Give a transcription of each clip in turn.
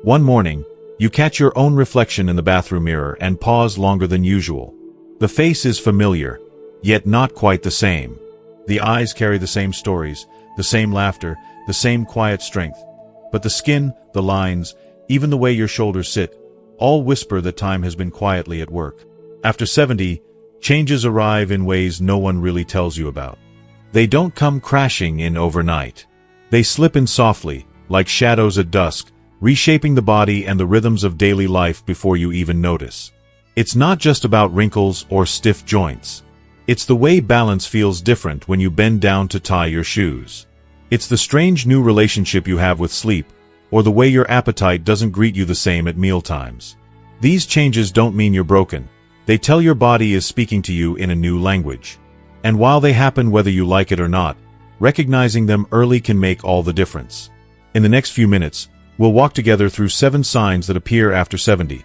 One morning, you catch your own reflection in the bathroom mirror and pause longer than usual. The face is familiar, yet not quite the same. The eyes carry the same stories, the same laughter, the same quiet strength. But the skin, the lines, even the way your shoulders sit, all whisper that time has been quietly at work. After 70, changes arrive in ways no one really tells you about. They don't come crashing in overnight. They slip in softly, like shadows at dusk, reshaping the body and the rhythms of daily life before you even notice. It's not just about wrinkles or stiff joints. It's the way balance feels different when you bend down to tie your shoes. It's the strange new relationship you have with sleep, or the way your appetite doesn't greet you the same at mealtimes. These changes don't mean you're broken. They tell your body is speaking to you in a new language. And while they happen whether you like it or not, recognizing them early can make all the difference. In the next few minutes, we'll walk together through 7 signs that appear after 70.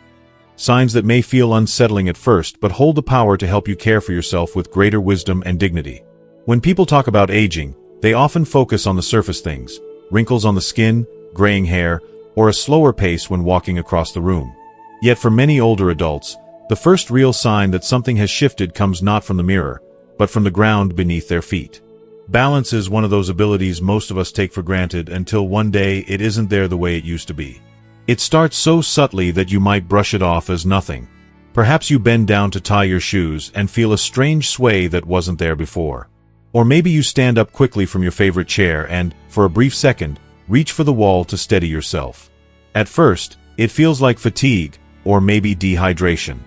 Signs that may feel unsettling at first but hold the power to help you care for yourself with greater wisdom and dignity. When people talk about aging, they often focus on the surface things: wrinkles on the skin, graying hair, or a slower pace when walking across the room. Yet for many older adults, the first real sign that something has shifted comes not from the mirror, but from the ground beneath their feet. Balance is one of those abilities most of us take for granted until one day it isn't there the way it used to be. It starts so subtly that you might brush it off as nothing. Perhaps you bend down to tie your shoes and feel a strange sway that wasn't there before. Or maybe you stand up quickly from your favorite chair and, for a brief second, reach for the wall to steady yourself. At first, it feels like fatigue, or maybe dehydration.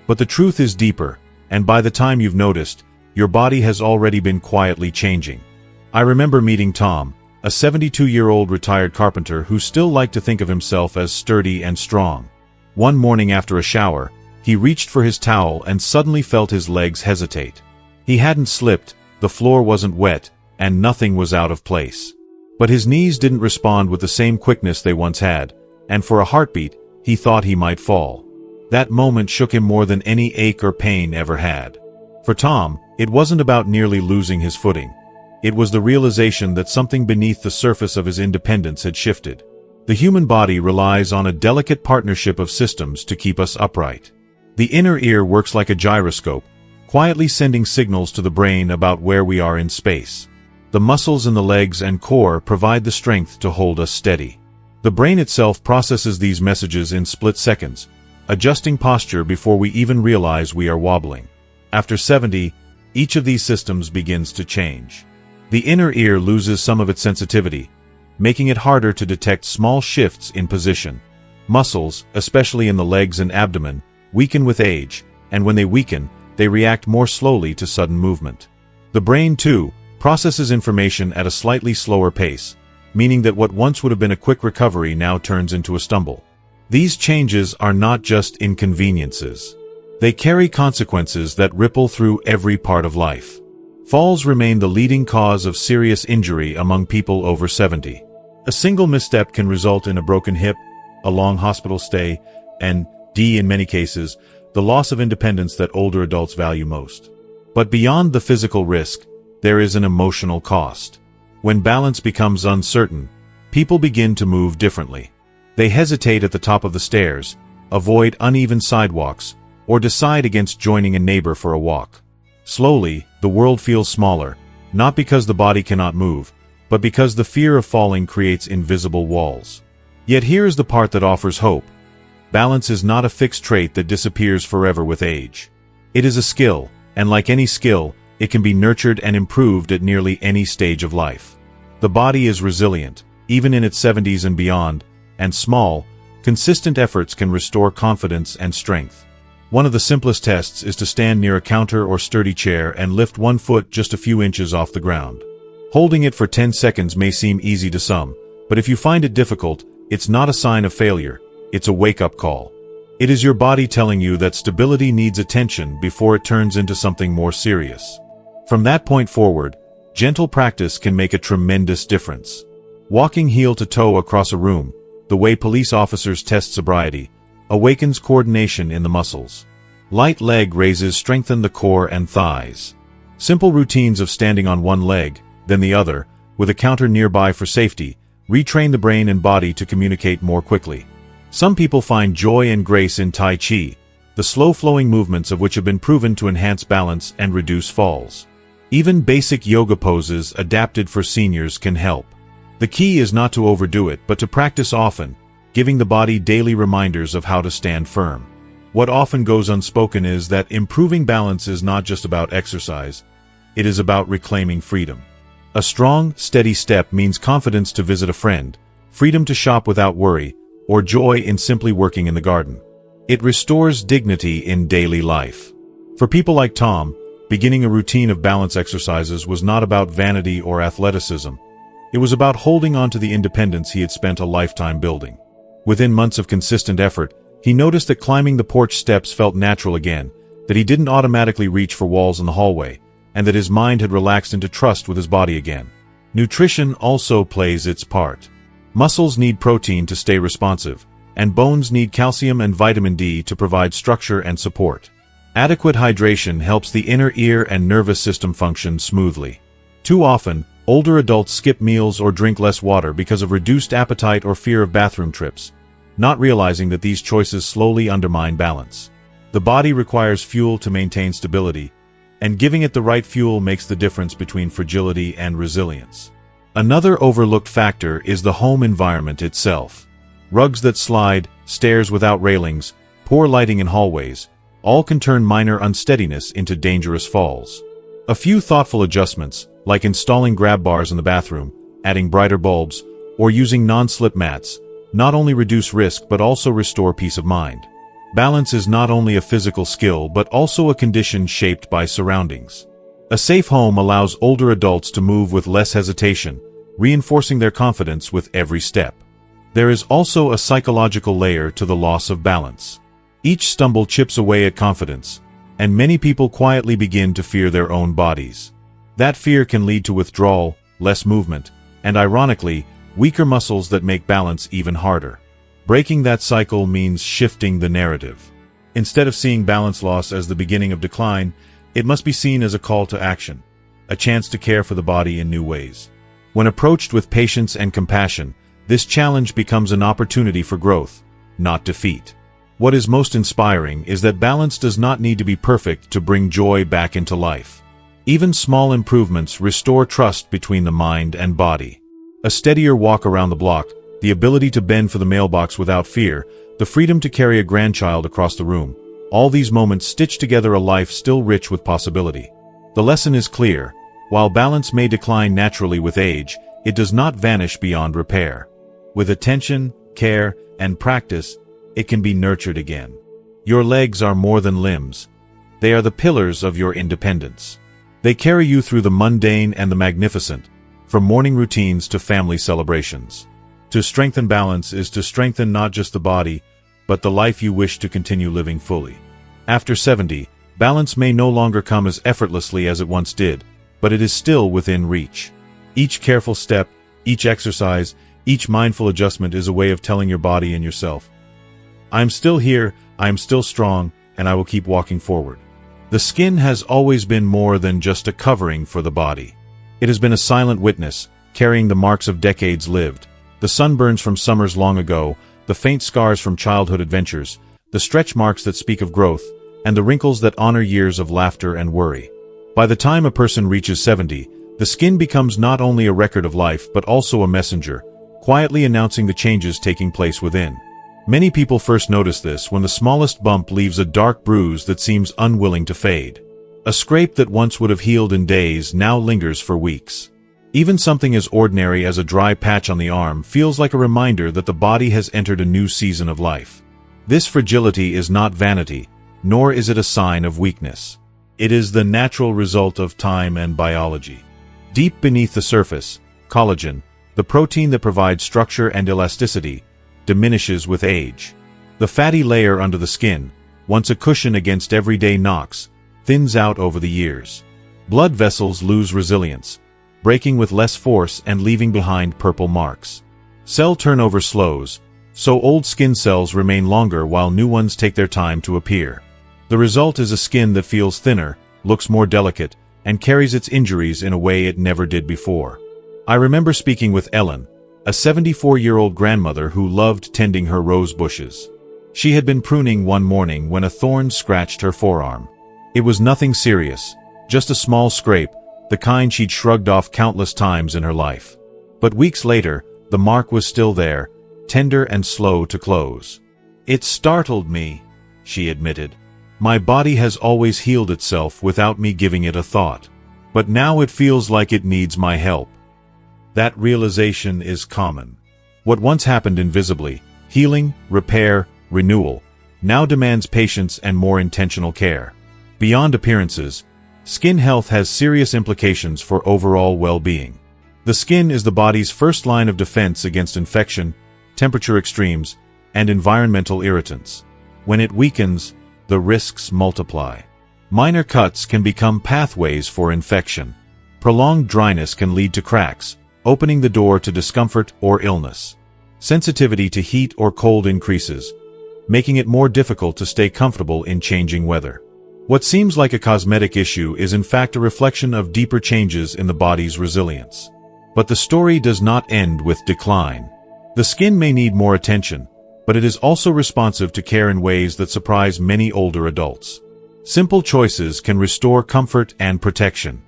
But the truth is deeper, and by the time you've noticed, your body has already been quietly changing. I remember meeting Tom, a 72-year-old retired carpenter who still liked to think of himself as sturdy and strong. One morning after a shower, he reached for his towel and suddenly felt his legs hesitate. He hadn't slipped, the floor wasn't wet, and nothing was out of place. But his knees didn't respond with the same quickness they once had, and for a heartbeat, he thought he might fall. That moment shook him more than any ache or pain ever had. For Tom, it wasn't about nearly losing his footing. It was the realization that something beneath the surface of his independence had shifted. The human body relies on a delicate partnership of systems to keep us upright. The inner ear works like a gyroscope, quietly sending signals to the brain about where we are in space. The muscles in the legs and core provide the strength to hold us steady. The brain itself processes these messages in split seconds, adjusting posture before we even realize we are wobbling. After 70, each of these systems begins to change. The inner ear loses some of its sensitivity, making it harder to detect small shifts in position. Muscles, especially in the legs and abdomen, weaken with age, and when they weaken, they react more slowly to sudden movement. The brain, too, processes information at a slightly slower pace, meaning that what once would have been a quick recovery now turns into a stumble. These changes are not just inconveniences. They carry consequences that ripple through every part of life. Falls remain the leading cause of serious injury among people over 70. A single misstep can result in a broken hip, a long hospital stay, and, in many cases, the loss of independence that older adults value most. But beyond the physical risk, there is an emotional cost. When balance becomes uncertain, people begin to move differently. They hesitate at the top of the stairs, avoid uneven sidewalks, or decide against joining a neighbor for a walk. Slowly, the world feels smaller, not because the body cannot move, but because the fear of falling creates invisible walls. Yet here is the part that offers hope. Balance is not a fixed trait that disappears forever with age. It is a skill, and like any skill, it can be nurtured and improved at nearly any stage of life. The body is resilient, even in its 70s and beyond, and small, consistent efforts can restore confidence and strength. One of the simplest tests is to stand near a counter or sturdy chair and lift one foot just a few inches off the ground. Holding it for 10 seconds may seem easy to some, but if you find it difficult, it's not a sign of failure, it's a wake-up call. It is your body telling you that stability needs attention before it turns into something more serious. From that point forward, gentle practice can make a tremendous difference. Walking heel to toe across a room, the way police officers test sobriety, awakens coordination in the muscles. Light leg raises strengthen the core and thighs. Simple routines of standing on one leg, then the other, with a counter nearby for safety, retrain the brain and body to communicate more quickly. Some people find joy and grace in Tai Chi, the slow-flowing movements of which have been proven to enhance balance and reduce falls. Even basic yoga poses adapted for seniors can help. The key is not to overdo it, but to practice often, giving the body daily reminders of how to stand firm. What often goes unspoken is that improving balance is not just about exercise, it is about reclaiming freedom. A strong, steady step means confidence to visit a friend, freedom to shop without worry, or joy in simply working in the garden. It restores dignity in daily life. For people like Tom, beginning a routine of balance exercises was not about vanity or athleticism. It was about holding on to the independence he had spent a lifetime building. Within months of consistent effort, he noticed that climbing the porch steps felt natural again, that he didn't automatically reach for walls in the hallway, and that his mind had relaxed into trust with his body again. Nutrition also plays its part. Muscles need protein to stay responsive, and bones need calcium and vitamin D to provide structure and support. Adequate hydration helps the inner ear and nervous system function smoothly. Too often, older adults skip meals or drink less water because of reduced appetite or fear of bathroom trips, not realizing that these choices slowly undermine balance. The body requires fuel to maintain stability, and giving it the right fuel makes the difference between fragility and resilience. Another overlooked factor is the home environment itself. Rugs that slide, stairs without railings, poor lighting in hallways, all can turn minor unsteadiness into dangerous falls. A few thoughtful adjustments, like installing grab bars in the bathroom, adding brighter bulbs, or using non-slip mats, not only reduce risk but also restore peace of mind. Balance is not only a physical skill but also a condition shaped by surroundings. A safe home allows older adults to move with less hesitation, reinforcing their confidence with every step. There is also a psychological layer to the loss of balance. Each stumble chips away at confidence, and many people quietly begin to fear their own bodies. That fear can lead to withdrawal, less movement, and ironically, weaker muscles that make balance even harder. Breaking that cycle means shifting the narrative. Instead of seeing balance loss as the beginning of decline, it must be seen as a call to action, a chance to care for the body in new ways. When approached with patience and compassion, this challenge becomes an opportunity for growth, not defeat. What is most inspiring is that balance does not need to be perfect to bring joy back into life. Even small improvements restore trust between the mind and body. A steadier walk around the block, the ability to bend for the mailbox without fear, the freedom to carry a grandchild across the room, all these moments stitch together a life still rich with possibility. The lesson is clear. While balance may decline naturally with age, it does not vanish beyond repair. With attention, care, and practice, it can be nurtured again. Your legs are more than limbs. They are the pillars of your independence. They carry you through the mundane and the magnificent, from morning routines to family celebrations. To strengthen balance is to strengthen not just the body, but the life you wish to continue living fully. After 70, balance may no longer come as effortlessly as it once did, but it is still within reach. Each careful step, each exercise, each mindful adjustment is a way of telling your body and yourself, I am still here, I am still strong, and I will keep walking forward. The skin has always been more than just a covering for the body. It has been a silent witness, carrying the marks of decades lived, the sunburns from summers long ago, the faint scars from childhood adventures, the stretch marks that speak of growth, and the wrinkles that honor years of laughter and worry. By the time a person reaches 70, the skin becomes not only a record of life but also a messenger, quietly announcing the changes taking place within. Many people first notice this when the smallest bump leaves a dark bruise that seems unwilling to fade. A scrape that once would have healed in days now lingers for weeks. Even something as ordinary as a dry patch on the arm feels like a reminder that the body has entered a new season of life. This fragility is not vanity, nor is it a sign of weakness. It is the natural result of time and biology. Deep beneath the surface, collagen, the protein that provides structure and elasticity, diminishes with age. The fatty layer under the skin, once a cushion against everyday knocks, thins out over the years. Blood vessels lose resilience, breaking with less force and leaving behind purple marks. Cell turnover slows, so old skin cells remain longer while new ones take their time to appear. The result is a skin that feels thinner, looks more delicate, and carries its injuries in a way it never did before. I remember speaking with Ellen, a 74-year-old grandmother who loved tending her rose bushes. She had been pruning one morning when a thorn scratched her forearm. It was nothing serious, just a small scrape, the kind she'd shrugged off countless times in her life. But weeks later, the mark was still there, tender and slow to close. "It startled me," she admitted. "My body has always healed itself without me giving it a thought. But now it feels like it needs my help." That realization is common. What once happened invisibly, healing, repair, renewal, now demands patience and more intentional care. Beyond appearances, skin health has serious implications for overall well-being. The skin is the body's first line of defense against infection, temperature extremes, and environmental irritants. When it weakens, the risks multiply. Minor cuts can become pathways for infection. Prolonged dryness can lead to cracks, opening the door to discomfort or illness. Sensitivity to heat or cold increases, making it more difficult to stay comfortable in changing weather. What seems like a cosmetic issue is in fact a reflection of deeper changes in the body's resilience. But the story does not end with decline. The skin may need more attention, but it is also responsive to care in ways that surprise many older adults. Simple choices can restore comfort and protection.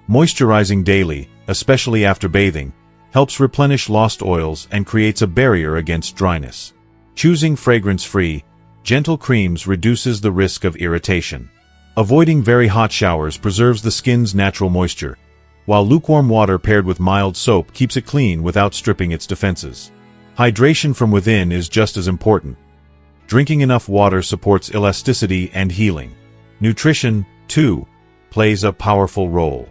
Moisturizing daily, especially after bathing, helps replenish lost oils and creates a barrier against dryness. Choosing fragrance-free, gentle creams reduces the risk of irritation. Avoiding very hot showers preserves the skin's natural moisture, while lukewarm water paired with mild soap keeps it clean without stripping its defenses. Hydration from within is just as important. Drinking enough water supports elasticity and healing. Nutrition, too, plays a powerful role.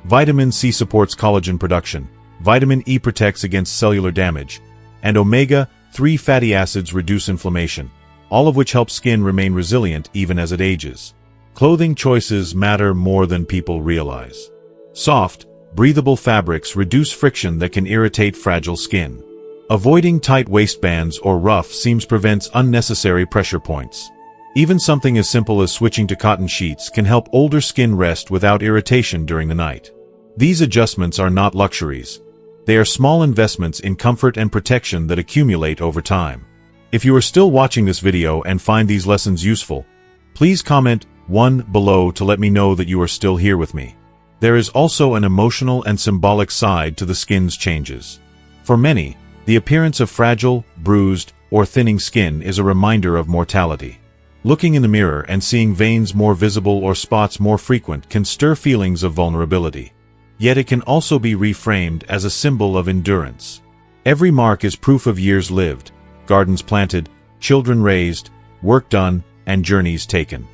Vitamin C supports collagen production, vitamin E protects against cellular damage, and omega-3 fatty acids reduce inflammation, all of which help skin remain resilient even as it ages. Clothing choices matter more than people realize. Soft, breathable fabrics reduce friction that can irritate fragile skin. Avoiding tight waistbands or rough seams prevents unnecessary pressure points. Even something as simple as switching to cotton sheets can help older skin rest without irritation during the night. These adjustments are not luxuries. They are small investments in comfort and protection that accumulate over time. If you are still watching this video and find these lessons useful, please comment 1 below to let me know that you are still here with me. There is also an emotional and symbolic side to the skin's changes. For many, the appearance of fragile, bruised, or thinning skin is a reminder of mortality. Looking in the mirror and seeing veins more visible or spots more frequent can stir feelings of vulnerability. Yet it can also be reframed as a symbol of endurance. Every mark is proof of years lived, gardens planted, children raised, work done, and journeys taken.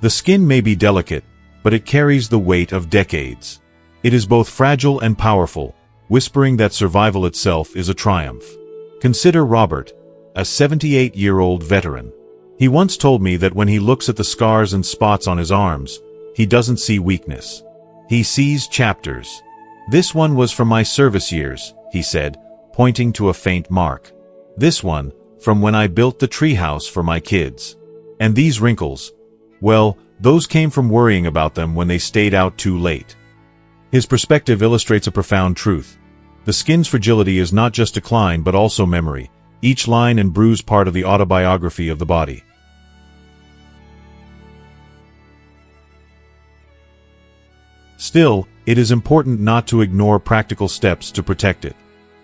The skin may be delicate, but it carries the weight of decades. It is both fragile and powerful, whispering that survival itself is a triumph. Consider Robert, a 78-year-old veteran. He once told me that when he looks at the scars and spots on his arms, he doesn't see weakness. He sees chapters. "This one was from my service years," he said, pointing to a faint mark. "This one, from when I built the treehouse for my kids. And these wrinkles, well, those came from worrying about them when they stayed out too late." His perspective illustrates a profound truth. The skin's fragility is not just decline but also memory, each line and bruise part of the autobiography of the body. Still, it is important not to ignore practical steps to protect it.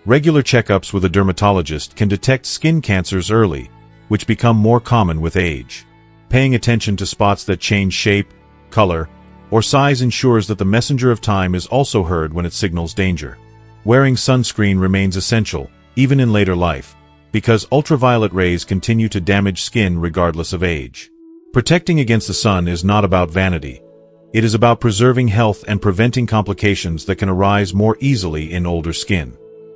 Regular checkups with a dermatologist can detect skin cancers early, which become more common with age. Paying attention to spots that change shape, color, or size ensures that the messenger of time is also heard when it signals danger. Wearing sunscreen remains essential, even in later life, because ultraviolet rays continue to damage skin regardless of age. Protecting against the sun is not about vanity. It is about preserving health and preventing complications that can arise more easily in older skin.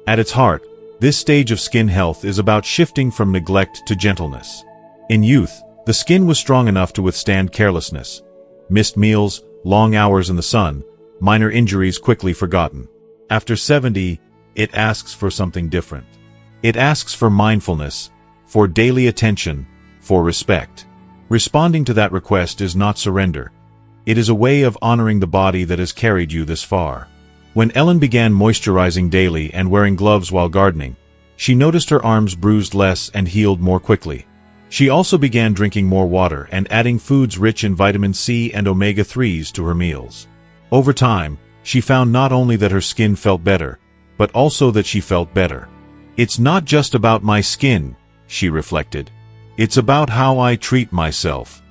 At its heart, this stage of skin health is about shifting from neglect to gentleness. In youth, the skin was strong enough to withstand carelessness. Missed meals, long hours in the sun, minor injuries quickly forgotten. After 70, it asks for something different. It asks for mindfulness, for daily attention, for respect. Responding to that request is not surrender. It is a way of honoring the body that has carried you this far. When Ellen began moisturizing daily and wearing gloves while gardening, She noticed her arms bruised less and healed more quickly. She also began drinking more water and adding foods rich in vitamin C and omega-3s to her meals. Over time, she found not only that her skin felt better, but also that she felt better. "It's not just about my skin," she reflected. "It's about how I treat myself."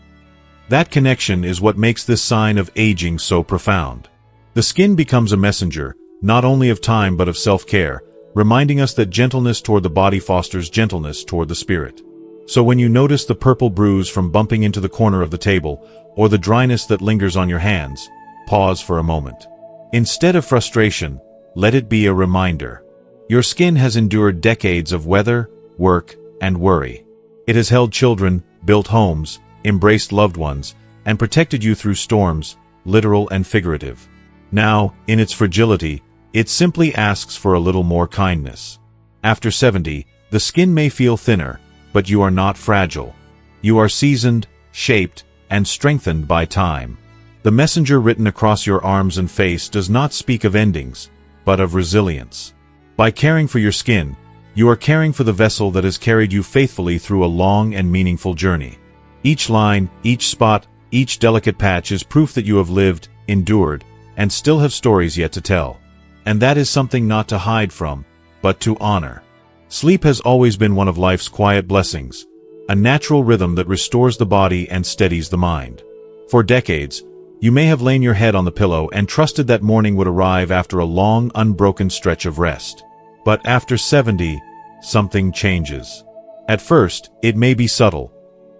That connection is what makes this sign of aging so profound. The skin becomes a messenger, not only of time but of self-care, reminding us that gentleness toward the body fosters gentleness toward the spirit. So when you notice the purple bruise from bumping into the corner of the table, or the dryness that lingers on your hands, pause for a moment. Instead of frustration, let it be a reminder. Your skin has endured decades of weather, work, and worry. It has held children, built homes, embraced loved ones, and protected you through storms, literal and figurative. Now, in its fragility, it simply asks for a little more kindness. After 70, the skin may feel thinner, but you are not fragile. You are seasoned, shaped, and strengthened by time. The messenger written across your arms and face does not speak of endings, but of resilience. By caring for your skin, you are caring for the vessel that has carried you faithfully through a long and meaningful journey. Each line, each spot, each delicate patch is proof that you have lived, endured, and still have stories yet to tell. And that is something not to hide from, but to honor. Sleep has always been one of life's quiet blessings, a natural rhythm that restores the body and steadies the mind. For decades, you may have lain your head on the pillow and trusted that morning would arrive after a long, unbroken stretch of rest. But after 70, something changes. At first, it may be subtle,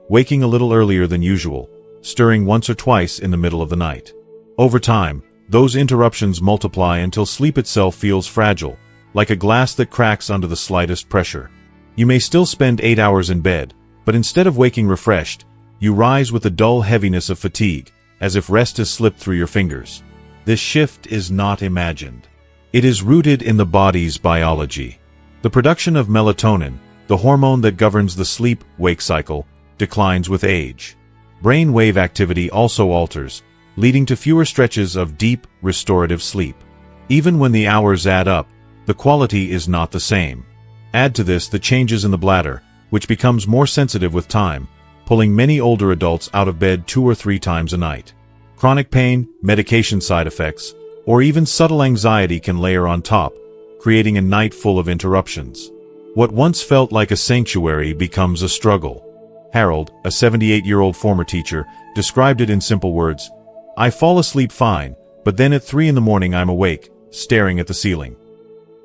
waking a little earlier than usual, stirring once or twice in the middle of the night. Over time, those interruptions multiply until sleep itself feels fragile, like a glass that cracks under the slightest pressure. You may still spend 8 hours in bed, but instead of waking refreshed, you rise with a dull heaviness of fatigue, as if rest has slipped through your fingers. This shift is not imagined. It is rooted in the body's biology. The production of melatonin, the hormone that governs the sleep-wake cycle, declines with age. Brain wave activity also alters, leading to fewer stretches of deep, restorative sleep. Even when the hours add up, the quality is not the same. Add to this the changes in the bladder, which becomes more sensitive with time, pulling many older adults out of bed 2 or 3 times a night. Chronic pain, medication side effects, or even subtle anxiety can layer on top, creating a night full of interruptions. What once felt like a sanctuary becomes a struggle. Harold, a 78-year-old former teacher, described it in simple words: "I fall asleep fine, but then at 3 in the morning I'm awake, staring at the ceiling."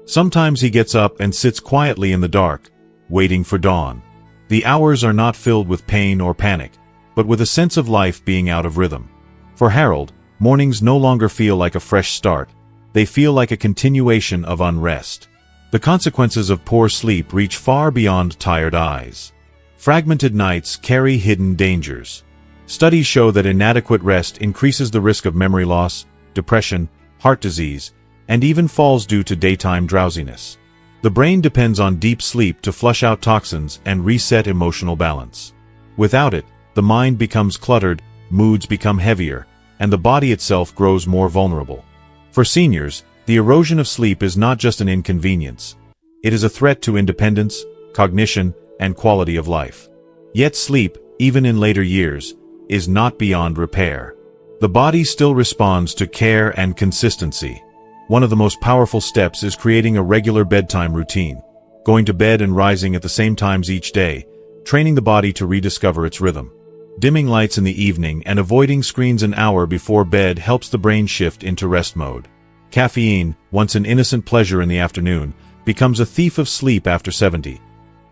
Sometimes he gets up and sits quietly in the dark, waiting for dawn. The hours are not filled with pain or panic, but with a sense of life being out of rhythm. For Harold, mornings no longer feel like a fresh start, they feel like a continuation of unrest. The consequences of poor sleep reach far beyond tired eyes. Fragmented nights carry hidden dangers. Studies show that inadequate rest increases the risk of memory loss, depression, heart disease, and even falls due to daytime drowsiness. The brain depends on deep sleep to flush out toxins and reset emotional balance. Without it, the mind becomes cluttered, moods become heavier, and the body itself grows more vulnerable. For seniors, the erosion of sleep is not just an inconvenience. It is a threat to independence, cognition, and quality of life. Yet sleep, even in later years, is not beyond repair. The body still responds to care and consistency. One of the most powerful steps is creating a regular bedtime routine, going to bed and rising at the same times each day, training the body to rediscover its rhythm. Dimming lights in the evening and avoiding screens an hour before bed helps the brain shift into rest mode. Caffeine, once an innocent pleasure in the afternoon, becomes a thief of sleep after 70.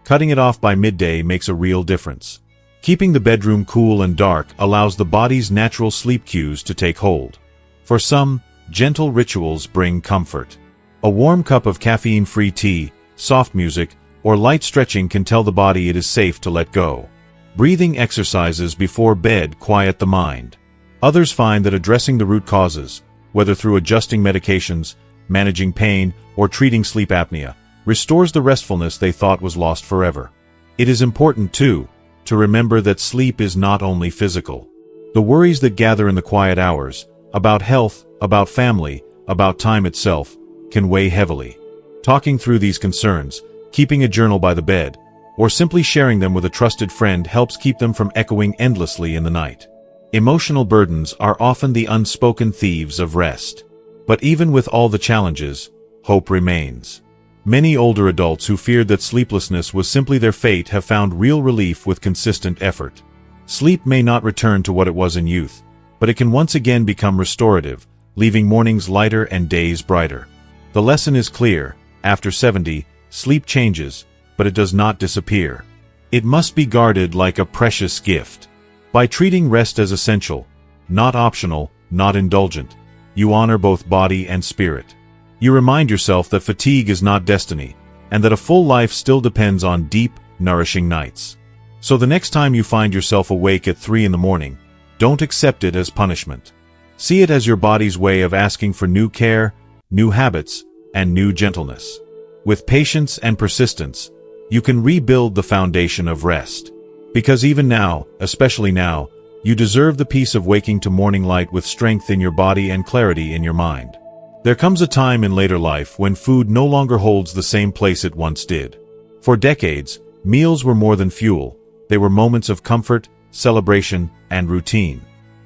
Cutting it off by midday makes a real difference. Keeping the bedroom cool and dark allows the body's natural sleep cues to take hold. For some, gentle rituals bring comfort. A warm cup of caffeine-free tea, soft music, or light stretching can tell the body it is safe to let go. Breathing exercises before bed quiet the mind. Others find that addressing the root causes, whether through adjusting medications, managing pain, or treating sleep apnea, restores the restfulness they thought was lost forever. It is important, too, to remember that sleep is not only physical. The worries that gather in the quiet hours, about health, about family, about time itself, can weigh heavily. Talking through these concerns, keeping a journal by the bed, or simply sharing them with a trusted friend helps keep them from echoing endlessly in the night. Emotional burdens are often the unspoken thieves of rest. But even with all the challenges, hope remains. Many older adults who feared that sleeplessness was simply their fate have found real relief with consistent effort. Sleep may not return to what it was in youth, but it can once again become restorative, leaving mornings lighter and days brighter. The lesson is clear: after 70, sleep changes, but it does not disappear. It must be guarded like a precious gift. By treating rest as essential, not optional, not indulgent, you honor both body and spirit. You remind yourself that fatigue is not destiny, and that a full life still depends on deep, nourishing nights. So the next time you find yourself awake at 3 in the morning, don't accept it as punishment. See it as your body's way of asking for new care, new habits, and new gentleness. With patience and persistence, you can rebuild the foundation of rest. Because even now, especially now, you deserve the peace of waking to morning light with strength in your body and clarity in your mind. There comes a time in later life when food no longer holds the same place it once did. For decades, meals were more than fuel. They were moments of comfort, celebration, and routine.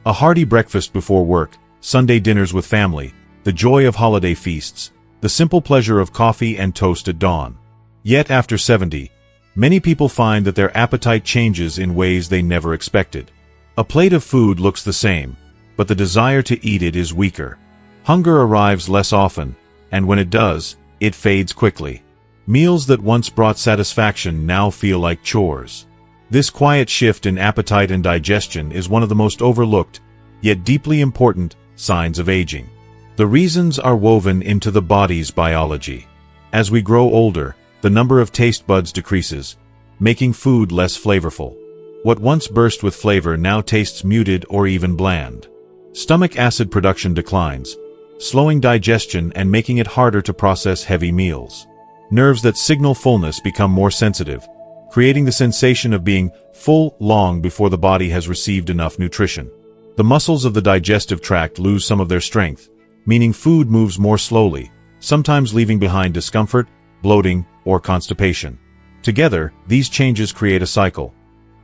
A hearty breakfast before work, Sunday dinners with family, the joy of holiday feasts, the simple pleasure of coffee and toast at dawn. Yet after 70, many people find that their appetite changes in ways they never expected. A plate of food looks the same, but the desire to eat it is weaker. Hunger arrives less often, and when it does, it fades quickly. Meals that once brought satisfaction now feel like chores. This quiet shift in appetite and digestion is one of the most overlooked, yet deeply important, signs of aging. The reasons are woven into the body's biology. As we grow older, the number of taste buds decreases, making food less flavorful. What once burst with flavor now tastes muted or even bland. Stomach acid production declines, slowing digestion and making it harder to process heavy meals. Nerves that signal fullness become more sensitive, creating the sensation of being full long before the body has received enough nutrition. The muscles of the digestive tract lose some of their strength, meaning food moves more slowly, sometimes leaving behind discomfort, bloating, or constipation. Together, these changes create a cycle.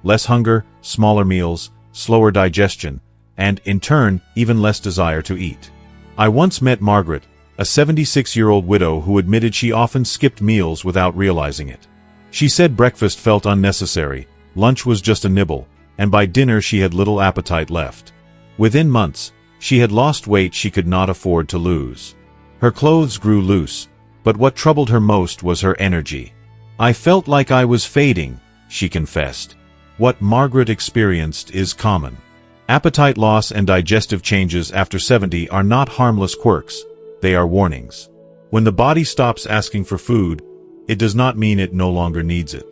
Less hunger, smaller meals, slower digestion, and, in turn, even less desire to eat. I once met Margaret, a 76-year-old widow who admitted she often skipped meals without realizing it. She said breakfast felt unnecessary, lunch was just a nibble, and by dinner she had little appetite left. Within months, she had lost weight she could not afford to lose. Her clothes grew loose, but what troubled her most was her energy. "I felt like I was fading," she confessed. What Margaret experienced is common. Appetite loss and digestive changes after 70 are not harmless quirks, they are warnings. When the body stops asking for food, it does not mean it no longer needs it.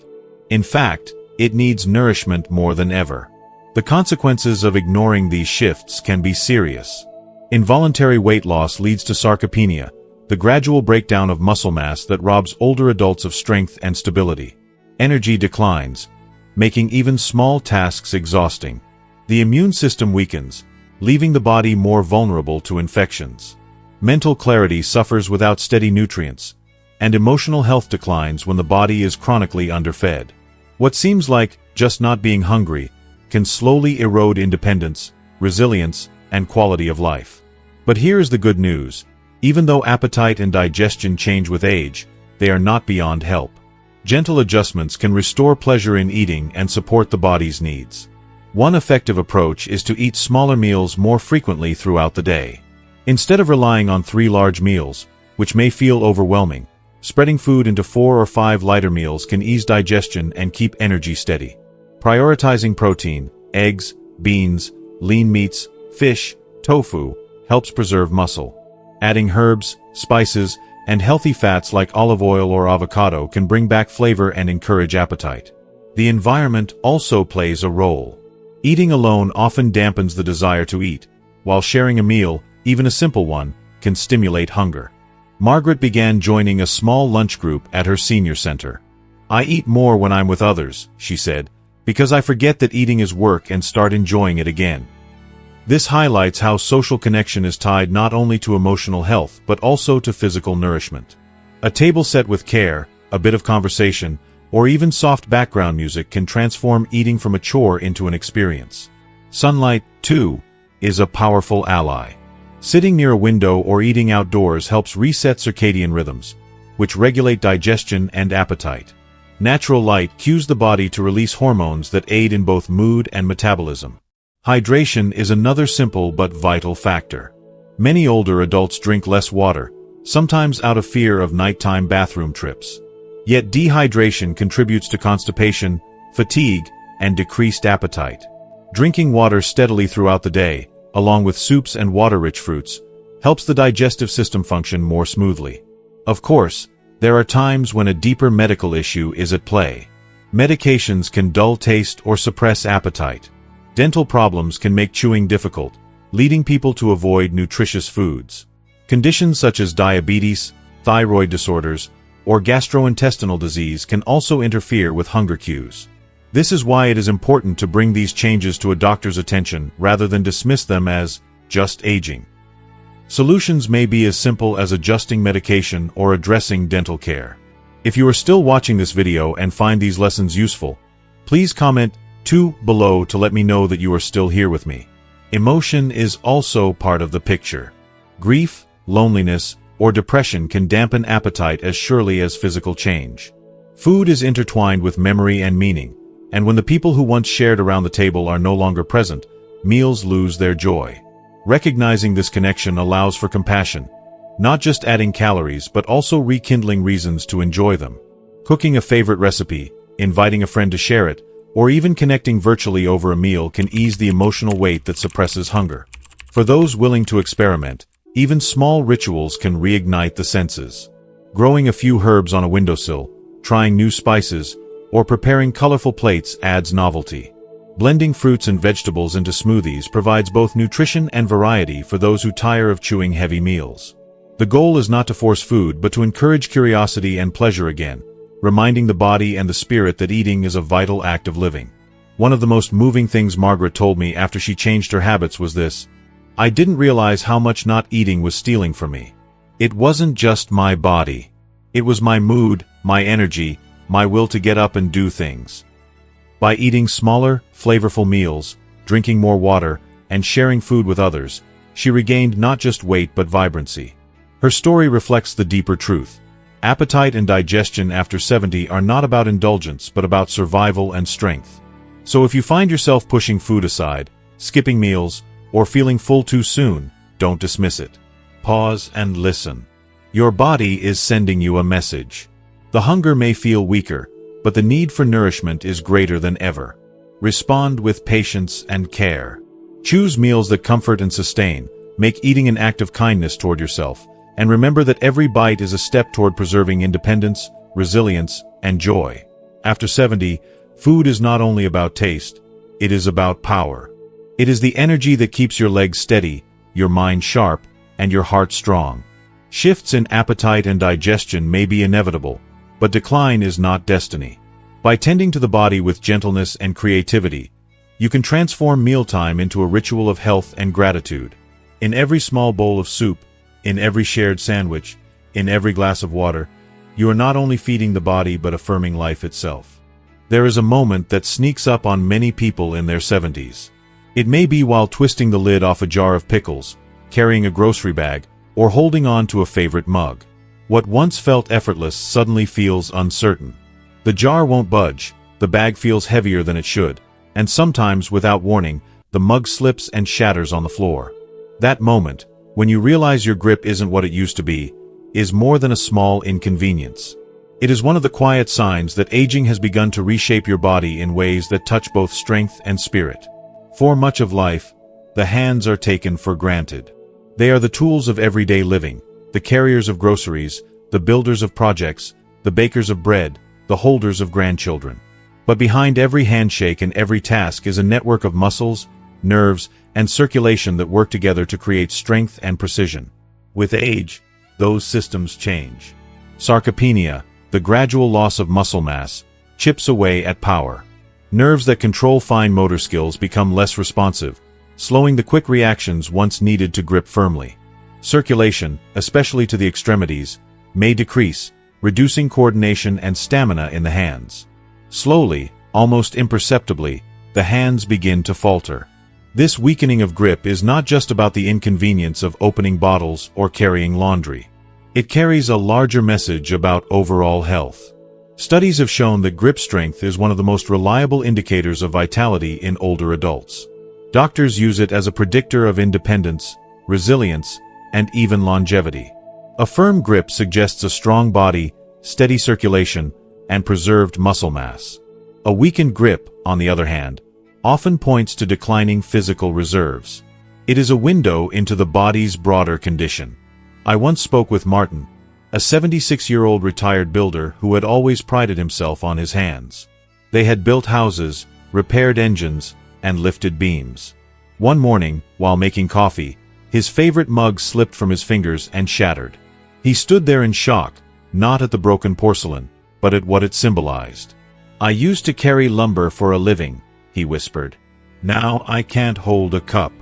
In fact, it needs nourishment more than ever. The consequences of ignoring these shifts can be serious. Involuntary weight loss leads to sarcopenia, the gradual breakdown of muscle mass that robs older adults of strength and stability. Energy declines, making even small tasks exhausting. The immune system weakens, leaving the body more vulnerable to infections. Mental clarity suffers without steady nutrients, and emotional health declines when the body is chronically underfed. What seems like just not being hungry can slowly erode independence, resilience, and quality of life. But here's the good news. Even though appetite and digestion change with age, they are not beyond help. Gentle adjustments can restore pleasure in eating and support the body's needs. One effective approach is to eat smaller meals more frequently throughout the day. Instead of relying on 3 large meals, which may feel overwhelming, spreading food into 4 or 5 lighter meals can ease digestion and keep energy steady. Prioritizing protein, eggs, beans, lean meats, fish, tofu, helps preserve muscle. Adding herbs, spices, and healthy fats like olive oil or avocado can bring back flavor and encourage appetite. The environment also plays a role. Eating alone often dampens the desire to eat, while sharing a meal, even a simple one, can stimulate hunger. Margaret began joining a small lunch group at her senior center. "I eat more when I'm with others," she said, "because I forget that eating is work and start enjoying it again." This highlights how social connection is tied not only to emotional health but also to physical nourishment. A table set with care, a bit of conversation, or even soft background music can transform eating from a chore into an experience. Sunlight, too, is a powerful ally. Sitting near a window or eating outdoors helps reset circadian rhythms, which regulate digestion and appetite. Natural light cues the body to release hormones that aid in both mood and metabolism. Hydration is another simple but vital factor. Many older adults drink less water, sometimes out of fear of nighttime bathroom trips. Yet dehydration contributes to constipation, fatigue, and decreased appetite. Drinking water steadily throughout the day, along with soups and water-rich fruits, helps the digestive system function more smoothly. Of course, there are times when a deeper medical issue is at play. Medications can dull taste or suppress appetite. Dental problems can make chewing difficult, leading people to avoid nutritious foods. Conditions such as diabetes, thyroid disorders, or gastrointestinal disease can also interfere with hunger cues. This is why it is important to bring these changes to a doctor's attention rather than dismiss them as just aging. Solutions may be as simple as adjusting medication or addressing dental care. If you are still watching this video and find these lessons useful, please comment 2 below to let me know that you are still here with me. Emotion is also part of the picture. Grief, loneliness, or depression can dampen appetite as surely as physical change. Food is intertwined with memory and meaning, and when the people who once shared around the table are no longer present, meals lose their joy. Recognizing this connection allows for compassion, not just adding calories but also rekindling reasons to enjoy them. Cooking a favorite recipe, inviting a friend to share it, or even connecting virtually over a meal can ease the emotional weight that suppresses hunger. For those willing to experiment, even small rituals can reignite the senses. Growing a few herbs on a windowsill, trying new spices, or preparing colorful plates adds novelty. Blending fruits and vegetables into smoothies provides both nutrition and variety for those who tire of chewing heavy meals. The goal is not to force food but to encourage curiosity and pleasure again, reminding the body and the spirit that eating is a vital act of living. One of the most moving things Margaret told me after she changed her habits was this: I didn't realize how much not eating was stealing from me. It wasn't just my body. It was my mood, my energy, my will to get up and do things. By eating smaller, flavorful meals, drinking more water, and sharing food with others, she regained not just weight but vibrancy. Her story reflects the deeper truth. Appetite and digestion after 70 are not about indulgence but about survival and strength. So if you find yourself pushing food aside, skipping meals, or feeling full too soon, don't dismiss it. Pause and listen. Your body is sending you a message. The hunger may feel weaker, but the need for nourishment is greater than ever. Respond with patience and care. Choose meals that comfort and sustain, make eating an act of kindness toward yourself, and remember that every bite is a step toward preserving independence, resilience, and joy. After 70, food is not only about taste, it is about power. It is the energy that keeps your legs steady, your mind sharp, and your heart strong. Shifts in appetite and digestion may be inevitable, but decline is not destiny. By tending to the body with gentleness and creativity, you can transform mealtime into a ritual of health and gratitude. In every small bowl of soup, in every shared sandwich, in every glass of water, you are not only feeding the body but affirming life itself. There is a moment that sneaks up on many people in their 70s. It may be while twisting the lid off a jar of pickles, carrying a grocery bag, or holding on to a favorite mug. What once felt effortless suddenly feels uncertain. The jar won't budge, the bag feels heavier than it should, and sometimes, without warning, the mug slips and shatters on the floor. That moment, when you realize your grip isn't what it used to be, is more than a small inconvenience. It is one of the quiet signs that aging has begun to reshape your body in ways that touch both strength and spirit. For much of life, the hands are taken for granted. They are the tools of everyday living, the carriers of groceries, the builders of projects, the bakers of bread, the holders of grandchildren. But behind every handshake and every task is a network of muscles, nerves, and circulation that work together to create strength and precision. With age, those systems change. Sarcopenia, the gradual loss of muscle mass, chips away at power. Nerves that control fine motor skills become less responsive, slowing the quick reactions once needed to grip firmly. Circulation, especially to the extremities, may decrease, reducing coordination and stamina in the hands. Slowly, almost imperceptibly, the hands begin to falter. This weakening of grip is not just about the inconvenience of opening bottles or carrying laundry. It carries a larger message about overall health. Studies have shown that grip strength is one of the most reliable indicators of vitality in older adults. Doctors use it as a predictor of independence, resilience, and even longevity. A firm grip suggests a strong body, steady circulation, and preserved muscle mass. A weakened grip, on the other hand, often points to declining physical reserves. It is a window into the body's broader condition. I once spoke with Martin, a 76-year-old retired builder who had always prided himself on his hands. They had built houses, repaired engines, and lifted beams. One morning, while making coffee, his favorite mug slipped from his fingers and shattered. He stood there in shock, not at the broken porcelain, but at what it symbolized. "I used to carry lumber for a living," he whispered. "Now I can't hold a cup."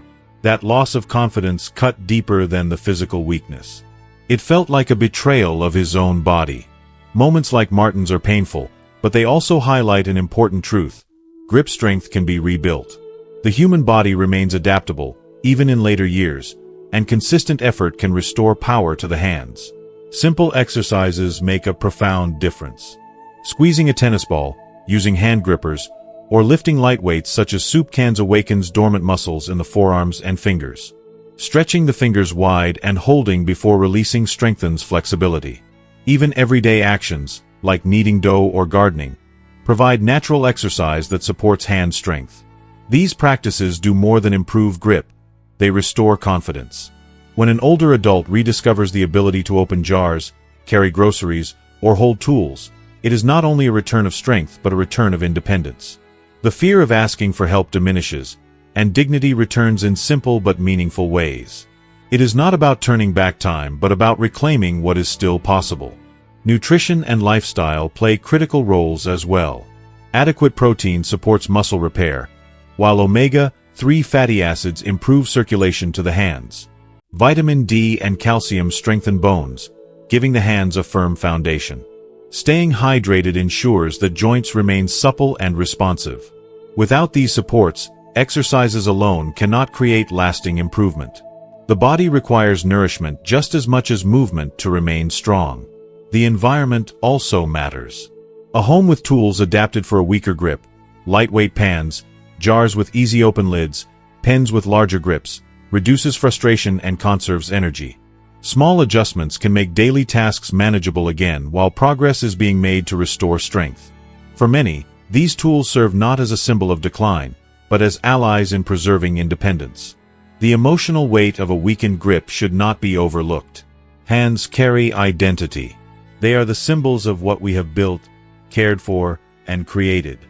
That loss of confidence cut deeper than the physical weakness. It felt like a betrayal of his own body. Moments like Martin's are painful, but they also highlight an important truth. Grip strength can be rebuilt. The human body remains adaptable, even in later years, and consistent effort can restore power to the hands. Simple exercises make a profound difference. Squeezing a tennis ball, using hand grippers, or lifting light weights such as soup cans awakens dormant muscles in the forearms and fingers. Stretching the fingers wide and holding before releasing strengthens flexibility. Even everyday actions, like kneading dough or gardening, provide natural exercise that supports hand strength. These practices do more than improve grip, they restore confidence. When an older adult rediscovers the ability to open jars, carry groceries, or hold tools, it is not only a return of strength but a return of independence. The fear of asking for help diminishes, and dignity returns in simple but meaningful ways. It is not about turning back time but about reclaiming what is still possible. Nutrition and lifestyle play critical roles as well. Adequate protein supports muscle repair, while omega-3 fatty acids improve circulation to the hands. Vitamin D and calcium strengthen bones, giving the hands a firm foundation. Staying hydrated ensures that joints remain supple and responsive. Without these supports, exercises alone cannot create lasting improvement. The body requires nourishment just as much as movement to remain strong. The environment also matters. A home with tools adapted for a weaker grip, lightweight pans, jars with easy open lids, pens with larger grips, reduces frustration and conserves energy. Small adjustments can make daily tasks manageable again while progress is being made to restore strength. For many, these tools serve not as a symbol of decline, but as allies in preserving independence. The emotional weight of a weakened grip should not be overlooked. Hands carry identity. They are the symbols of what we have built, cared for, and created.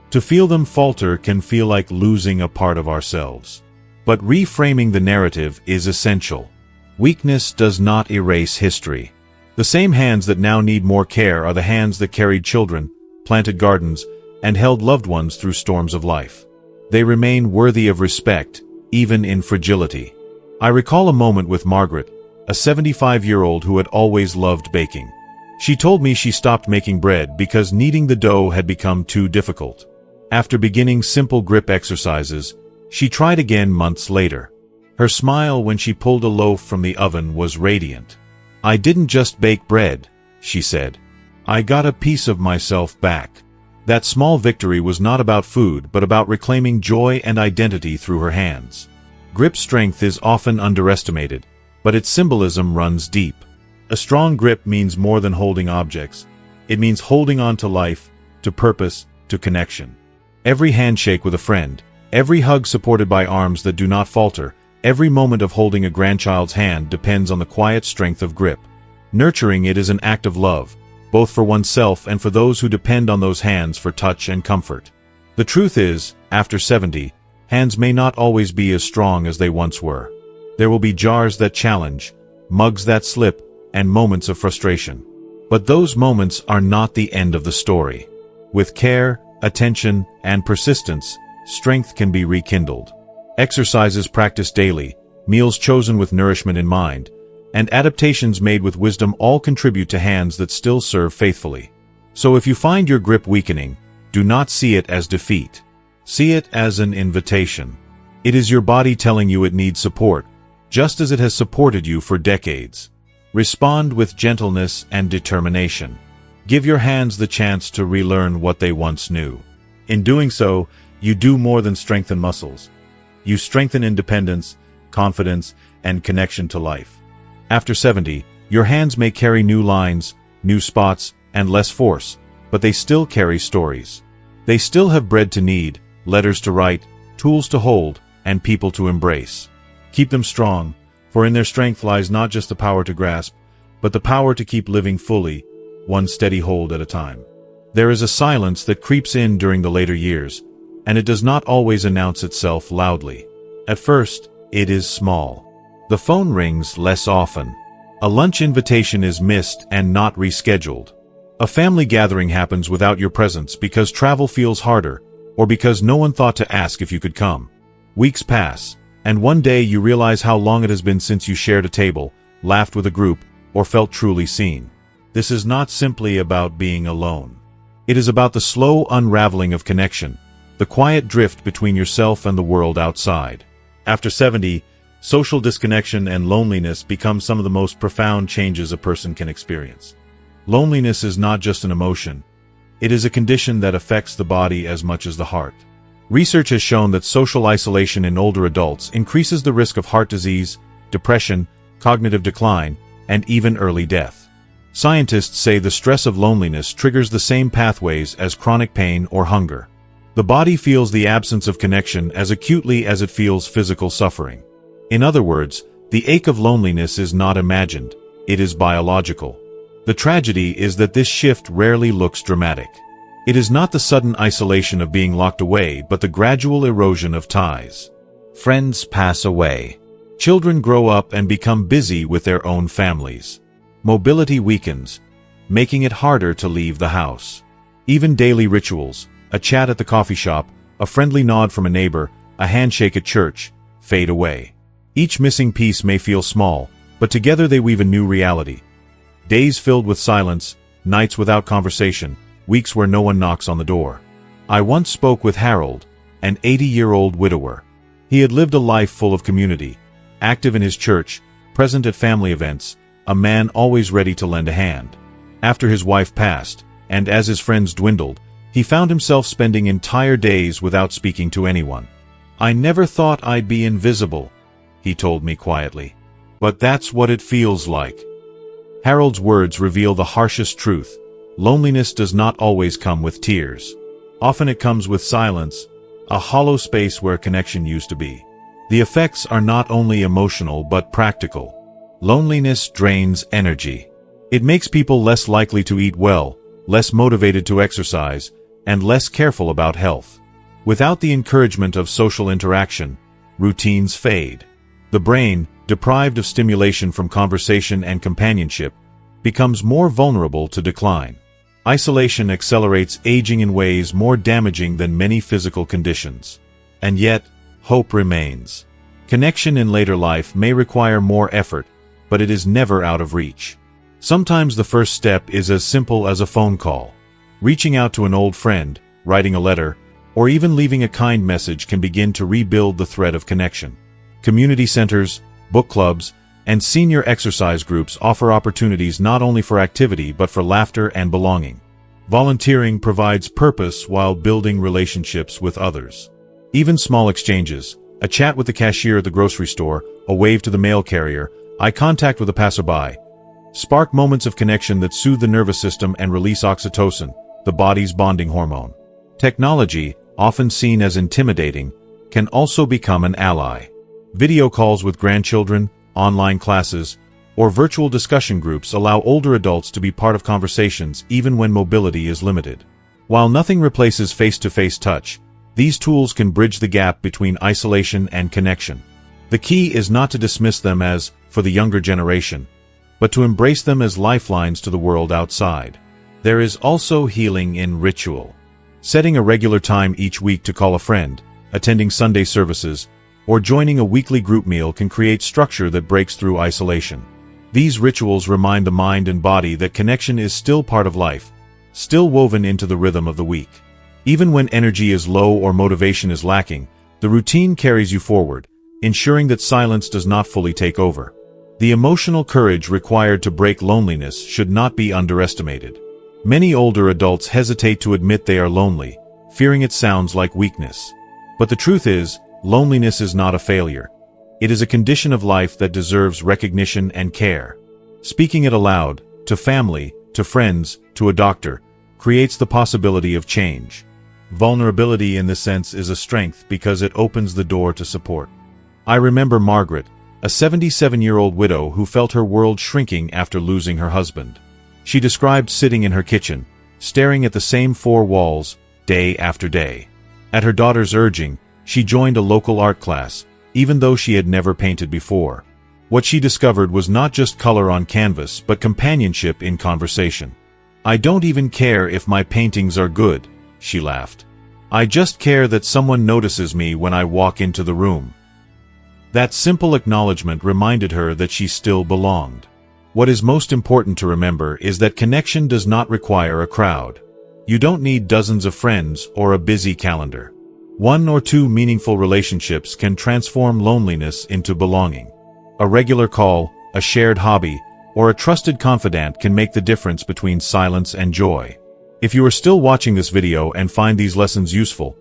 To feel them falter can feel like losing a part of ourselves. But reframing the narrative is essential. Weakness does not erase history. The same hands that now need more care are the hands that carried children, planted gardens, and held loved ones through storms of life. They remain worthy of respect, even in fragility. I recall a moment with Margaret, a 75-year-old who had always loved baking. She told me she stopped making bread because kneading the dough had become too difficult. After beginning simple grip exercises, she tried again months later. Her smile when she pulled a loaf from the oven was radiant. "I didn't just bake bread," she said. "I got a piece of myself back." That small victory was not about food but about reclaiming joy and identity through her hands. Grip strength is often underestimated, but its symbolism runs deep. A strong grip means more than holding objects. It means holding on to life, to purpose, to connection. Every handshake with a friend, every hug supported by arms that do not falter, every moment of holding a grandchild's hand depends on the quiet strength of grip. Nurturing it is an act of love, both for oneself and for those who depend on those hands for touch and comfort. The truth is, after 70, hands may not always be as strong as they once were. There will be jars that challenge, mugs that slip, and moments of frustration. But those moments are not the end of the story. With care, attention, and persistence, strength can be rekindled. Exercises practiced daily, meals chosen with nourishment in mind, and adaptations made with wisdom all contribute to hands that still serve faithfully. So if you find your grip weakening, do not see it as defeat. See it as an invitation. It is your body telling you it needs support, just as it has supported you for decades. Respond with gentleness and determination. Give your hands the chance to relearn what they once knew. In doing so, you do more than strengthen muscles. You strengthen independence, confidence, and connection to life. After 70, your hands may carry new lines, new spots, and less force, but they still carry stories. They still have bread to knead, letters to write, tools to hold, and people to embrace. Keep them strong, for in their strength lies not just the power to grasp, but the power to keep living fully, one steady hold at a time. There is a silence that creeps in during the later years, and it does not always announce itself loudly. At first, it is small. The phone rings less often. A lunch invitation is missed and not rescheduled. A family gathering happens without your presence because travel feels harder, or because no one thought to ask if you could come. Weeks pass, and one day you realize how long it has been since you shared a table, laughed with a group, or felt truly seen. This is not simply about being alone. It is about the slow unraveling of connection, the quiet drift between yourself and the world outside. After 70, social disconnection and loneliness become some of the most profound changes a person can experience. Loneliness is not just an emotion. It is a condition that affects the body as much as the heart. Research has shown that social isolation in older adults increases the risk of heart disease, depression, cognitive decline, and even early death. Scientists say the stress of loneliness triggers the same pathways as chronic pain or hunger. The body feels the absence of connection as acutely as it feels physical suffering. In other words, the ache of loneliness is not imagined, it is biological. The tragedy is that this shift rarely looks dramatic. It is not the sudden isolation of being locked away, but the gradual erosion of ties. Friends pass away. Children grow up and become busy with their own families. Mobility weakens, making it harder to leave the house. Even daily rituals, a chat at the coffee shop, a friendly nod from a neighbor, a handshake at church, fade away. Each missing piece may feel small, but together they weave a new reality. Days filled with silence, nights without conversation, weeks where no one knocks on the door. I once spoke with Harold, an 80-year-old widower. He had lived a life full of community, active in his church, present at family events, a man always ready to lend a hand. After his wife passed, and as his friends dwindled, he found himself spending entire days without speaking to anyone. "I never thought I'd be invisible," he told me quietly. "But that's what it feels like." Harold's words reveal the harshest truth. Loneliness does not always come with tears. Often it comes with silence, a hollow space where connection used to be. The effects are not only emotional but practical. Loneliness drains energy. It makes people less likely to eat well, less motivated to exercise, and less careful about health. Without the encouragement of social interaction, routines fade. The brain, deprived of stimulation from conversation and companionship, becomes more vulnerable to decline. Isolation accelerates aging in ways more damaging than many physical conditions. And yet, hope remains. Connection in later life may require more effort, but it is never out of reach. Sometimes the first step is as simple as a phone call. Reaching out to an old friend, writing a letter, or even leaving a kind message can begin to rebuild the thread of connection. Community centers, book clubs, and senior exercise groups offer opportunities not only for activity but for laughter and belonging. Volunteering provides purpose while building relationships with others. Even small exchanges, a chat with the cashier at the grocery store, a wave to the mail carrier, eye contact with a passerby, spark moments of connection that soothe the nervous system and release oxytocin, the body's bonding hormone. Technology, often seen as intimidating, can also become an ally. Video calls with grandchildren, online classes, or virtual discussion groups allow older adults to be part of conversations even when mobility is limited. While nothing replaces face-to-face touch, these tools can bridge the gap between isolation and connection. The key is not to dismiss them as for the younger generation, but to embrace them as lifelines to the world outside. There is also healing in ritual. Setting a regular time each week to call a friend, attending Sunday services, or joining a weekly group meal can create structure that breaks through isolation. These rituals remind the mind and body that connection is still part of life, still woven into the rhythm of the week. Even when energy is low or motivation is lacking, the routine carries you forward, ensuring that silence does not fully take over. The emotional courage required to break loneliness should not be underestimated. Many older adults hesitate to admit they are lonely, fearing it sounds like weakness. But the truth is, loneliness is not a failure. It is a condition of life that deserves recognition and care. Speaking it aloud, to family, to friends, to a doctor, creates the possibility of change. Vulnerability in this sense is a strength because it opens the door to support. I remember Margaret, a 77-year-old widow who felt her world shrinking after losing her husband. She described sitting in her kitchen, staring at the same four walls, day after day. At her daughter's urging, she joined a local art class, even though she had never painted before. What she discovered was not just color on canvas but companionship in conversation. "I don't even care if my paintings are good," she laughed. "I just care that someone notices me when I walk into the room." That simple acknowledgement reminded her that she still belonged. What is most important to remember is that connection does not require a crowd. You don't need dozens of friends or a busy calendar. One or two meaningful relationships can transform loneliness into belonging. A regular call, a shared hobby, or a trusted confidant can make the difference between silence and joy. If you are still watching this video and find these lessons useful,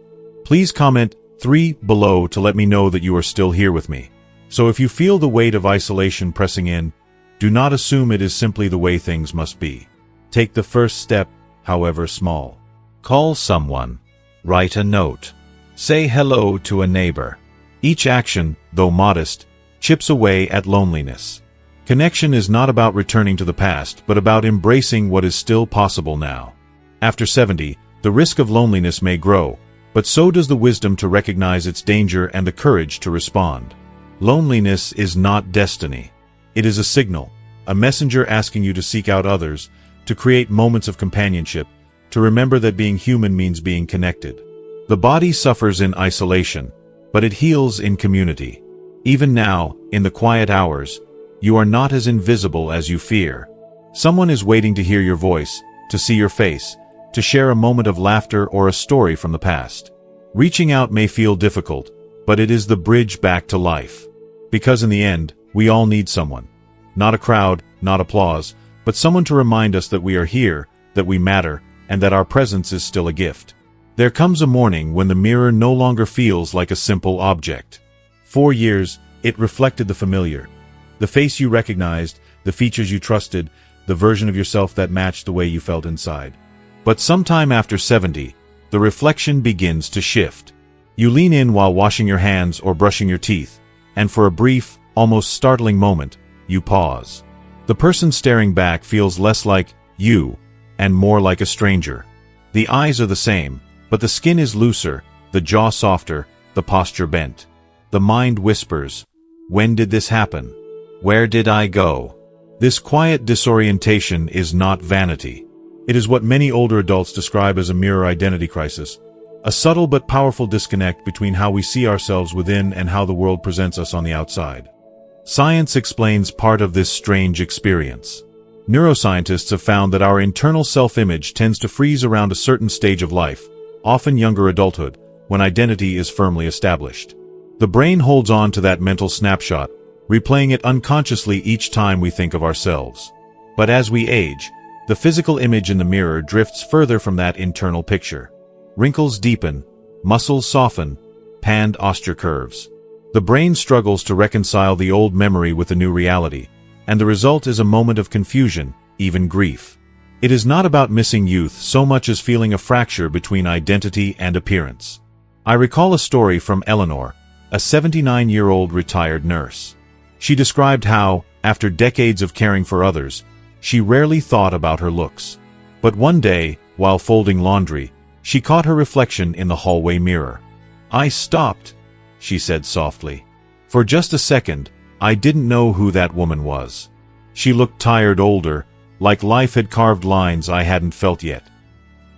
please comment 3 below to let me know that you are still here with me. So if you feel the weight of isolation pressing in, do not assume it is simply the way things must be. Take the first step, however small. Call someone. Write a note. Say hello to a neighbor. Each action, though modest, chips away at loneliness. Connection is not about returning to the past, but about embracing what is still possible now. After 70, the risk of loneliness may grow, but so does the wisdom to recognize its danger and the courage to respond. Loneliness is not destiny. It is a signal, a messenger asking you to seek out others, to create moments of companionship, to remember that being human means being connected. The body suffers in isolation, but it heals in community. Even now, in the quiet hours, you are not as invisible as you fear. Someone is waiting to hear your voice, to see your face, to share a moment of laughter or a story from the past. Reaching out may feel difficult, but it is the bridge back to life. Because in the end, we all need someone. Not a crowd, not applause, but someone to remind us that we are here, that we matter, and that our presence is still a gift. There comes a morning when the mirror no longer feels like a simple object. For years, it reflected the familiar. The face you recognized, the features you trusted, the version of yourself that matched the way you felt inside. But sometime after 70, the reflection begins to shift. You lean in while washing your hands or brushing your teeth, and for a brief, almost startling moment, you pause. The person staring back feels less like you, and more like a stranger. The eyes are the same, but the skin is looser, the jaw softer, the posture bent. The mind whispers, "When did this happen? Where did I go?" This quiet disorientation is not vanity. It is what many older adults describe as a mirror identity crisis, a subtle but powerful disconnect between how we see ourselves within and how the world presents us on the outside. Science explains part of this strange experience. Neuroscientists have found that our internal self-image tends to freeze around a certain stage of life, often younger adulthood, when identity is firmly established. The brain holds on to that mental snapshot, replaying it unconsciously each time we think of ourselves. But as we age, the physical image in the mirror drifts further from that internal picture. Wrinkles deepen, muscles soften, panned osteocurves. The brain struggles to reconcile the old memory with the new reality, and the result is a moment of confusion, even grief. It is not about missing youth so much as feeling a fracture between identity and appearance. I recall a story from Eleanor, a 79-year-old retired nurse. She described how, after decades of caring for others, she rarely thought about her looks. But one day, while folding laundry, she caught her reflection in the hallway mirror. "I stopped," she said softly. "For just a second, I didn't know who that woman was. She looked tired, older, like life had carved lines I hadn't felt yet."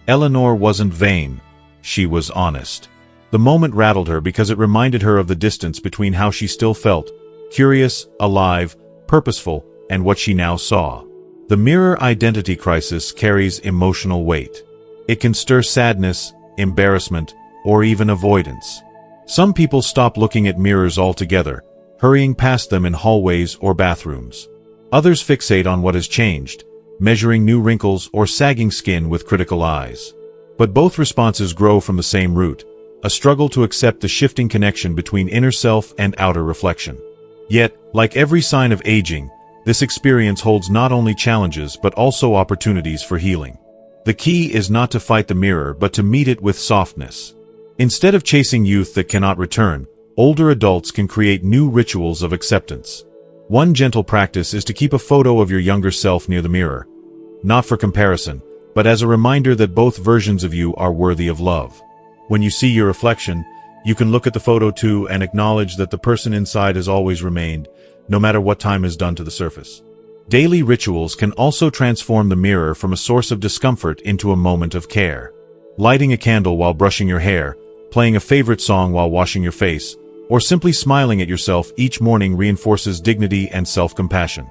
Eleanor wasn't vain. She was honest. The moment rattled her because it reminded her of the distance between how she still felt, curious, alive, purposeful, and what she now saw. The mirror identity crisis carries emotional weight. It can stir sadness, embarrassment, or even avoidance. Some people stop looking at mirrors altogether, hurrying past them in hallways or bathrooms. Others fixate on what has changed, measuring new wrinkles or sagging skin with critical eyes. But both responses grow from the same root, a struggle to accept the shifting connection between inner self and outer reflection. Yet, like every sign of aging, this experience holds not only challenges but also opportunities for healing. The key is not to fight the mirror but to meet it with softness. Instead of chasing youth that cannot return, older adults can create new rituals of acceptance. One gentle practice is to keep a photo of your younger self near the mirror, not for comparison, but as a reminder that both versions of you are worthy of love. When you see your reflection, you can look at the photo too and acknowledge that the person inside has always remained, no matter what time has done to the surface. Daily rituals can also transform the mirror from a source of discomfort into a moment of care. Lighting a candle while brushing your hair, playing a favorite song while washing your face, or simply smiling at yourself each morning reinforces dignity and self-compassion.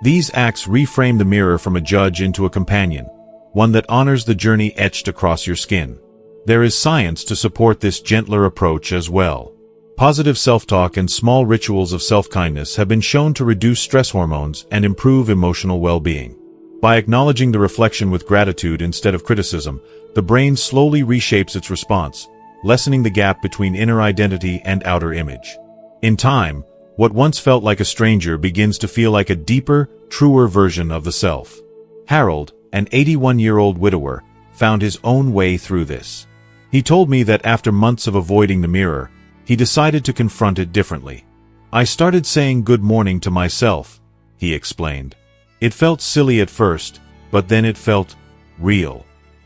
These acts reframe the mirror from a judge into a companion, one that honors the journey etched across your skin. There is science to support this gentler approach as well. Positive self-talk and small rituals of self-kindness have been shown to reduce stress hormones and improve emotional well-being. By acknowledging the reflection with gratitude instead of criticism, the brain slowly reshapes its response, lessening the gap between inner identity and outer image. In time, what once felt like a stranger begins to feel like a deeper, truer version of the self. Harold, an 81-year-old widower, found his own way through this. He told me that after months of avoiding the mirror, he decided to confront it differently. "I started saying good morning to myself," he explained. "It felt silly at first, but then it felt real,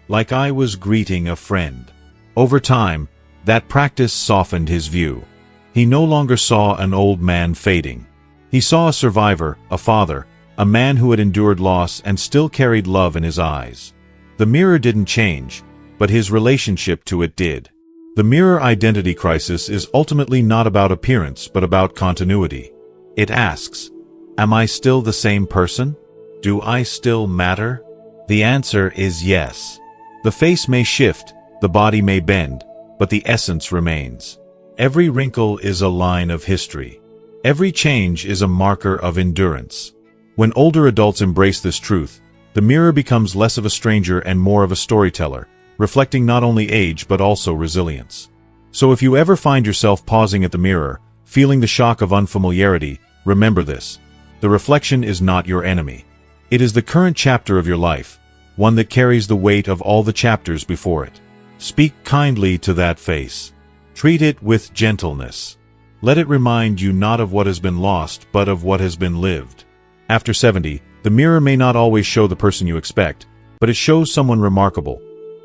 like I was greeting a friend." Over time, that practice softened his view. He no longer saw an old man fading. He saw a survivor, a father, a man who had endured loss and still carried love in his eyes. The mirror didn't change, but his relationship to it did. The mirror identity crisis is ultimately not about appearance but about continuity. It asks, am I still the same person? Do I still matter? The answer is yes. The face may shift, the body may bend, but the essence remains. Every wrinkle is a line of history. Every change is a marker of endurance. When older adults embrace this truth, the mirror becomes less of a stranger and more of a storyteller, reflecting not only age but also resilience. So if you ever find yourself pausing at the mirror, feeling the shock of unfamiliarity, remember this. The reflection is not your enemy. It is the current chapter of your life, one that carries the weight of all the chapters before it. Speak kindly to that face. Treat it with gentleness. Let it remind you not of what has been lost, but of what has been lived. After 70, the mirror may not always show the person you expect, but it shows someone remarkable.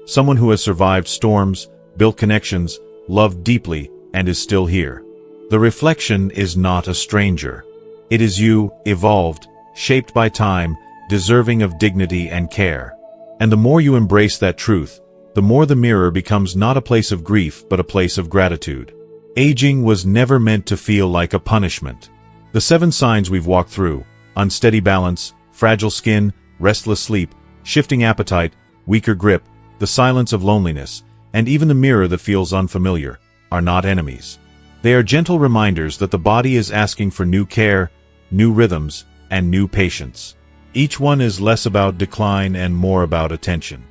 Someone who has survived storms, built connections, loved deeply, and is still here. The reflection is not a stranger. It is you, evolved, shaped by time, deserving of dignity and care. And the more you embrace that truth, the more the mirror becomes not a place of grief but a place of gratitude. Aging was never meant to feel like a punishment. The 7 signs we've walked through, unsteady balance, fragile skin, restless sleep, shifting appetite, weaker grip, the silence of loneliness, and even the mirror that feels unfamiliar, are not enemies. They are gentle reminders that the body is asking for new care, new rhythms, and new patience. Each one is less about decline and more about attention.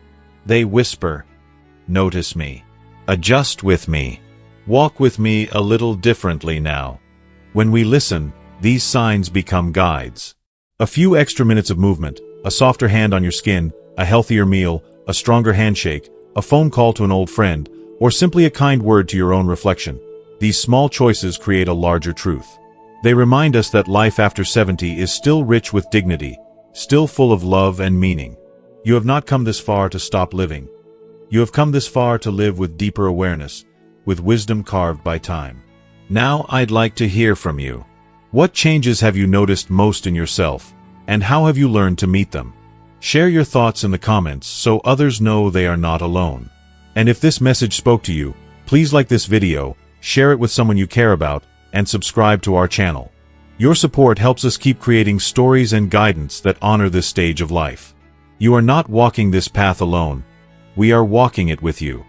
They whisper, "Notice me. Adjust with me. Walk with me a little differently now." When we listen, these signs become guides. A few extra minutes of movement, a softer hand on your skin, a healthier meal, a stronger handshake, a phone call to an old friend, or simply a kind word to your own reflection. These small choices create a larger truth. They remind us that life after 70 is still rich with dignity, still full of love and meaning. You have not come this far to stop living. You have come this far to live with deeper awareness, with wisdom carved by time. Now I'd like to hear from you. What changes have you noticed most in yourself, and how have you learned to meet them? Share your thoughts in the comments so others know they are not alone. And if this message spoke to you, please like this video, share it with someone you care about, and subscribe to our channel. Your support helps us keep creating stories and guidance that honor this stage of life. You are not walking this path alone. We are walking it with you.